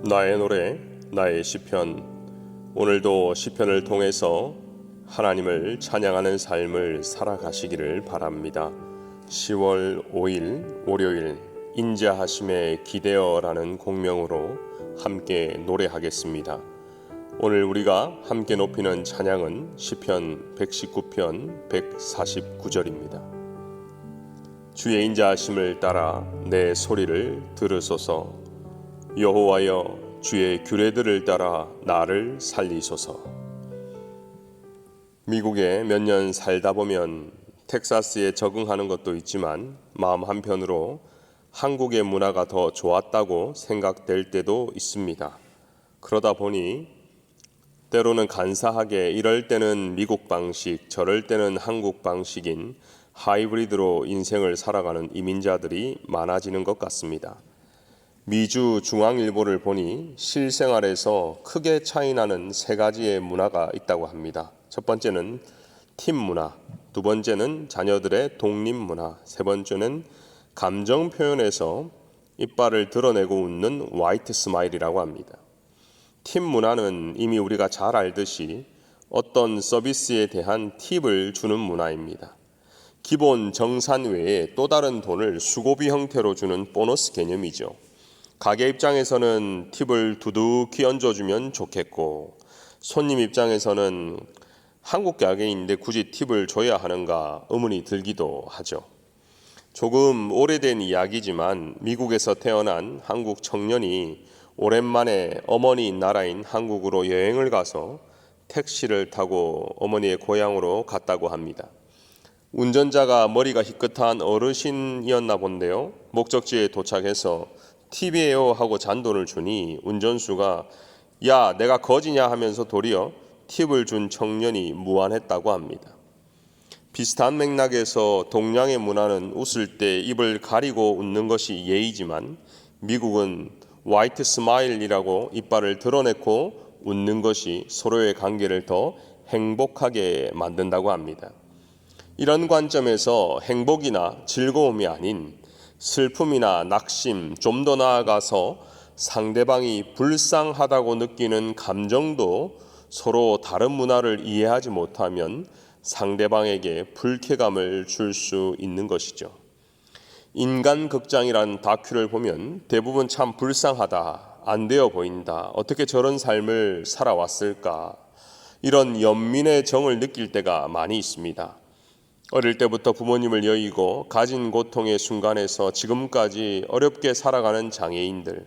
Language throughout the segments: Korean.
나의 노래, 나의 시편. 오늘도 시편을 통해서 하나님을 찬양하는 삶을 살아가시기를 바랍니다. 10월 5일 월요일 인자하심에 기대어라는 곡명으로 함께 노래하겠습니다. 오늘 우리가 함께 높이는 찬양은 시편 119편 149절입니다. 주의 인자하심을 따라 내 소리를 들으소서. 여호와여, 주의 규례들을 따라 나를 살리소서. 미국에 몇 년 살다 보면 텍사스에 적응하는 것도 있지만 마음 한편으로 한국의 문화가 더 좋았다고 생각될 때도 있습니다. 그러다 보니 때로는 간사하게 이럴 때는 미국 방식, 저럴 때는 한국 방식인 하이브리드로 인생을 살아가는 이민자들이 많아지는 것 같습니다. 미주 중앙일보를 보니 실생활에서 크게 차이나는 세 가지의 문화가 있다고 합니다. 첫 번째는 팀 문화, 두 번째는 자녀들의 독립 문화, 세 번째는 감정 표현에서 이빨을 드러내고 웃는 화이트 스마일이라고 합니다. 팀 문화는 이미 우리가 잘 알듯이 어떤 서비스에 대한 팁을 주는 문화입니다. 기본 정산 외에 또 다른 돈을 수고비 형태로 주는 보너스 개념이죠. 가게 입장에서는 팁을 두둑히 얹어주면 좋겠고, 손님 입장에서는 한국 가게인데 굳이 팁을 줘야 하는가 의문이 들기도 하죠. 조금 오래된 이야기지만 미국에서 태어난 한국 청년이 오랜만에 어머니 나라인 한국으로 여행을 가서 택시를 타고 어머니의 고향으로 갔다고 합니다. 운전자가 머리가 희끗한 어르신이었나 본데요. 목적지에 도착해서 팁이에요 하고 잔돈을 주니 운전수가 야, 내가 거지냐 하면서 도리어 팁을 준 청년이 무안했다고 합니다. 비슷한 맥락에서 동양의 문화는 웃을 때 입을 가리고 웃는 것이 예의지만 미국은 화이트 스마일이라고 이빨을 드러내고 웃는 것이 서로의 관계를 더 행복하게 만든다고 합니다. 이런 관점에서 행복이나 즐거움이 아닌 슬픔이나 낙심, 좀 더 나아가서 상대방이 불쌍하다고 느끼는 감정도 서로 다른 문화를 이해하지 못하면 상대방에게 불쾌감을 줄 수 있는 것이죠. 인간극장이란 다큐를 보면 대부분 참 불쌍하다, 안 되어 보인다, 어떻게 저런 삶을 살아왔을까, 이런 연민의 정을 느낄 때가 많이 있습니다. 어릴 때부터 부모님을 여의고 가진 고통의 순간에서 지금까지 어렵게 살아가는 장애인들,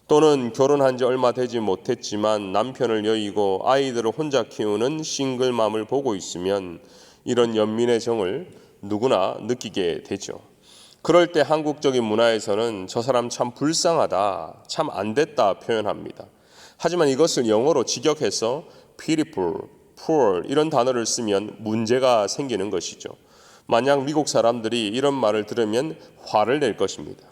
또는 결혼한 지 얼마 되지 못했지만 남편을 여의고 아이들을 혼자 키우는 싱글맘을 보고 있으면 이런 연민의 정을 누구나 느끼게 되죠. 그럴 때 한국적인 문화에서는 저 사람 참 불쌍하다, 참 안 됐다 표현합니다. 하지만 이것을 영어로 직역해서 pitiful, poor 이런 단어를 쓰면 문제가 생기는 것이죠. 만약 미국 사람들이 이런 말을 들으면 화를 낼 것입니다.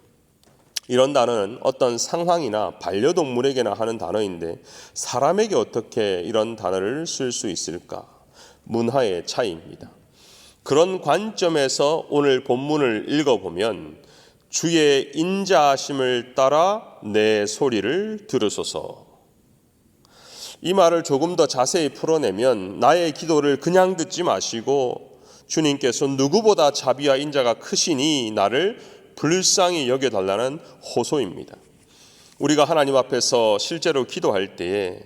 이런 단어는 어떤 상황이나 반려동물에게나 하는 단어인데 사람에게 어떻게 이런 단어를 쓸 수 있을까? 문화의 차이입니다. 그런 관점에서 오늘 본문을 읽어보면 주의 인자하심을 따라 내 소리를 들으소서. 이 말을 조금 더 자세히 풀어내면 나의 기도를 그냥 듣지 마시고 주님께서 누구보다 자비와 인자가 크시니 나를 불쌍히 여겨달라는 호소입니다. 우리가 하나님 앞에서 실제로 기도할 때에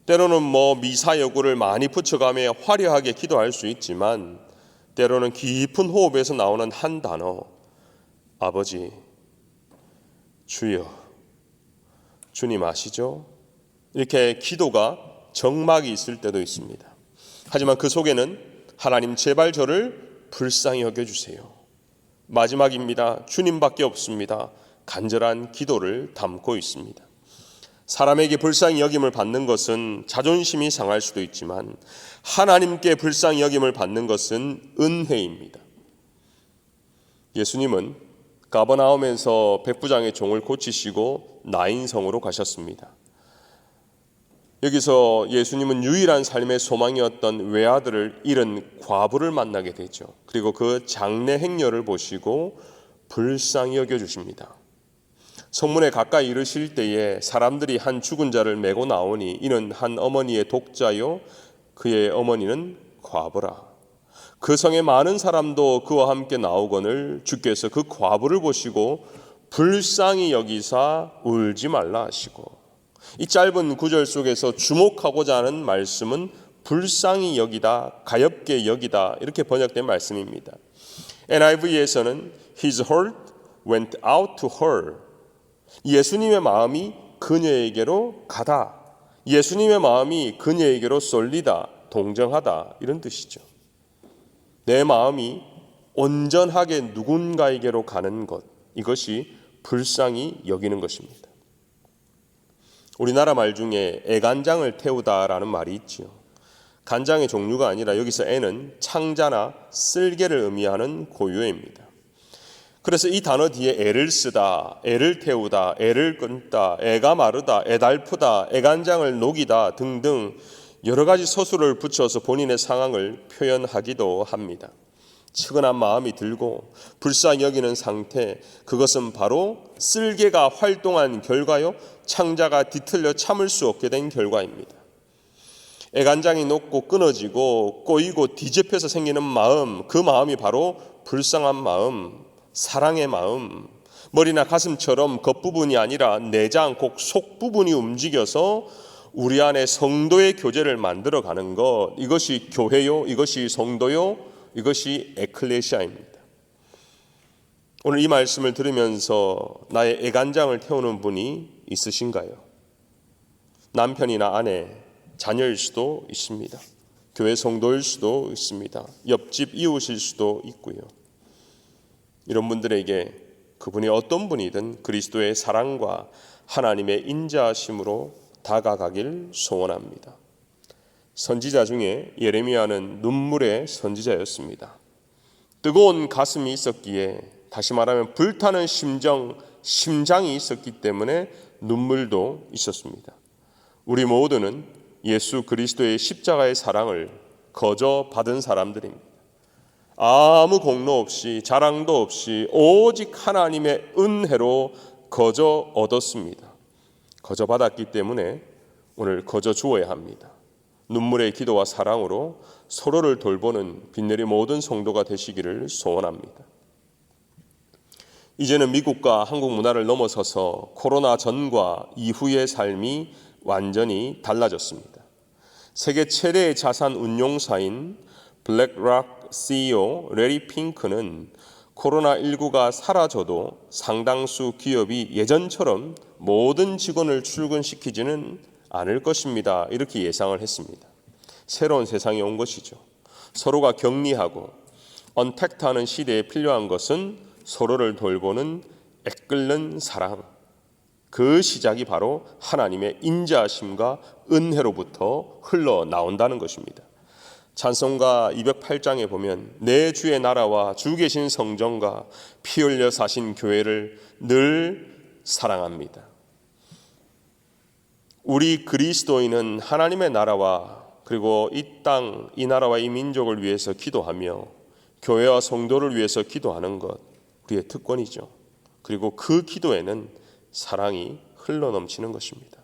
때로는 미사 여구를 많이 붙여가며 화려하게 기도할 수 있지만 때로는 깊은 호흡에서 나오는 한 단어, 아버지, 주여, 주님 아시죠? 이렇게 기도가 정막이 있을 때도 있습니다. 하지만 그 속에는 하나님 제발 저를 불쌍히 여겨주세요. 마지막입니다. 주님밖에 없습니다. 간절한 기도를 담고 있습니다. 사람에게 불쌍히 여김을 받는 것은 자존심이 상할 수도 있지만 하나님께 불쌍히 여김을 받는 것은 은혜입니다. 예수님은 가버나움에서 백부장의 종을 고치시고 나인성으로 가셨습니다. 여기서 예수님은 유일한 삶의 소망이었던 외아들을 잃은 과부를 만나게 되죠. 그리고 그 장례 행렬을 보시고 불쌍히 여겨주십니다. 성문에 가까이 이르실 때에 사람들이 한 죽은 자를 메고 나오니 이는 한 어머니의 독자요 그의 어머니는 과부라. 그 성에 많은 사람도 그와 함께 나오거늘 주께서 그 과부를 보시고 불쌍히 여기사 울지 말라 하시고, 이 짧은 구절 속에서 주목하고자 하는 말씀은 불쌍히 여기다, 가엾게 여기다 이렇게 번역된 말씀입니다. NIV에서는 His heart went out to her. 예수님의 마음이 그녀에게로 가다, 예수님의 마음이 그녀에게로 쏠리다, 동정하다 이런 뜻이죠. 내 마음이 온전하게 누군가에게로 가는 것, 이것이 불쌍히 여기는 것입니다. 우리나라 말 중에 애간장을 태우다라는 말이 있지요. 간장의 종류가 아니라 여기서 애는 창자나 쓸개를 의미하는 고유어입니다. 그래서 이 단어 뒤에 애를 쓰다, 애를 태우다, 애를 끊다, 애가 마르다, 애달프다, 애간장을 녹이다 등등 여러 가지 서술을 붙여서 본인의 상황을 표현하기도 합니다. 측은한 마음이 들고 불쌍히 여기는 상태, 그것은 바로 쓸개가 활동한 결과요, 창자가 뒤틀려 참을 수 없게 된 결과입니다. 애간장이 녹고 끊어지고 꼬이고 뒤집혀서 생기는 마음, 그 마음이 바로 불쌍한 마음, 사랑의 마음, 머리나 가슴처럼 겉부분이 아니라 내장, 곧 속부분이 움직여서 우리 안에 성도의 교제를 만들어가는 것, 이것이 교회요, 이것이 성도요, 이것이 에클레시아입니다. 오늘 이 말씀을 들으면서 나의 애간장을 태우는 분이 있으신가요? 남편이나 아내, 자녀일 수도 있습니다. 교회 성도일 수도 있습니다. 옆집 이웃일 수도 있고요. 이런 분들에게 그분이 어떤 분이든 그리스도의 사랑과 하나님의 인자하심으로 다가가길 소원합니다. 선지자 중에 예레미야는 눈물의 선지자였습니다. 뜨거운 가슴이 있었기에, 다시 말하면 불타는 심장이 있었기 때문에 눈물도 있었습니다. 우리 모두는 예수 그리스도의 십자가의 사랑을 거저 받은 사람들입니다. 아무 공로 없이 자랑도 없이 오직 하나님의 은혜로 거저 얻었습니다. 거저 받았기 때문에 오늘 거저 주어야 합니다. 눈물의 기도와 사랑으로 서로를 돌보는 빛내리 모든 성도가 되시기를 소원합니다. 이제는 미국과 한국 문화를 넘어서서 코로나 전과 이후의 삶이 완전히 달라졌습니다. 세계 최대의 자산 운용사인 블랙락 CEO 레리 핑크는 코로나19가 사라져도 상당수 기업이 예전처럼 모든 직원을 출근시키지는 않을 것입니다. 이렇게 예상을 했습니다. 새로운 세상이 온 것이죠. 서로가 격리하고 언택트하는 시대에 필요한 것은 서로를 돌보는 애끓는 사랑. 그 시작이 바로 하나님의 인자하심과 은혜로부터 흘러나온다는 것입니다. 찬송가 208장에 보면 내 주의 나라와 주 계신 성전과 피 흘려 사신 교회를 늘 사랑합니다. 우리 그리스도인은 하나님의 나라와 그리고 이 땅, 이 나라와 이 민족을 위해서 기도하며 교회와 성도를 위해서 기도하는 것, 우리의 특권이죠. 그리고 그 기도에는 사랑이 흘러넘치는 것입니다.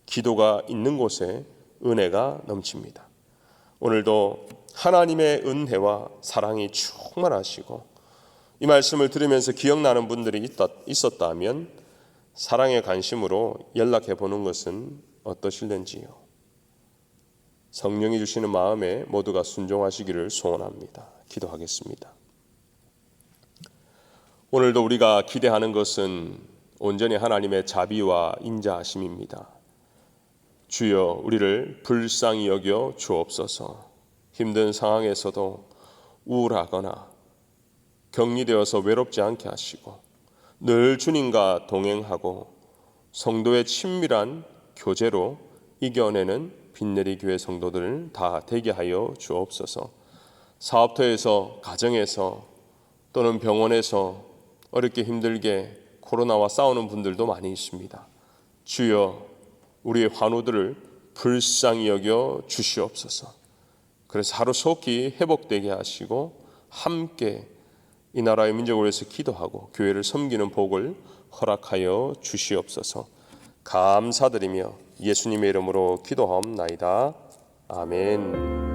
기도가 있는 곳에 은혜가 넘칩니다. 오늘도 하나님의 은혜와 사랑이 충만하시고 이 말씀을 들으면서 기억나는 분들이 있었다면 사랑의 관심으로 연락해 보는 것은 어떠실는지요? 성령이 주시는 마음에 모두가 순종하시기를 소원합니다. 기도하겠습니다. 오늘도 우리가 기대하는 것은 온전히 하나님의 자비와 인자하심입니다. 주여, 우리를 불쌍히 여겨 주옵소서. 힘든 상황에서도 우울하거나 격리되어서 외롭지 않게 하시고 늘 주님과 동행하고 성도의 친밀한 교제로 이겨내는 빛내리 교회 성도들을 다 되게 하여 주옵소서. 사업터에서, 가정에서 또는 병원에서 어렵게 힘들게 코로나와 싸우는 분들도 많이 있습니다. 주여, 우리의 환우들을 불쌍히 여겨 주시옵소서. 그래서 하루속히 회복되게 하시고 함께 이 나라의 민족을 위해서 기도하고 교회를 섬기는 복을 허락하여 주시옵소서. 감사드리며 예수님의 이름으로 기도하옵나이다. 아멘.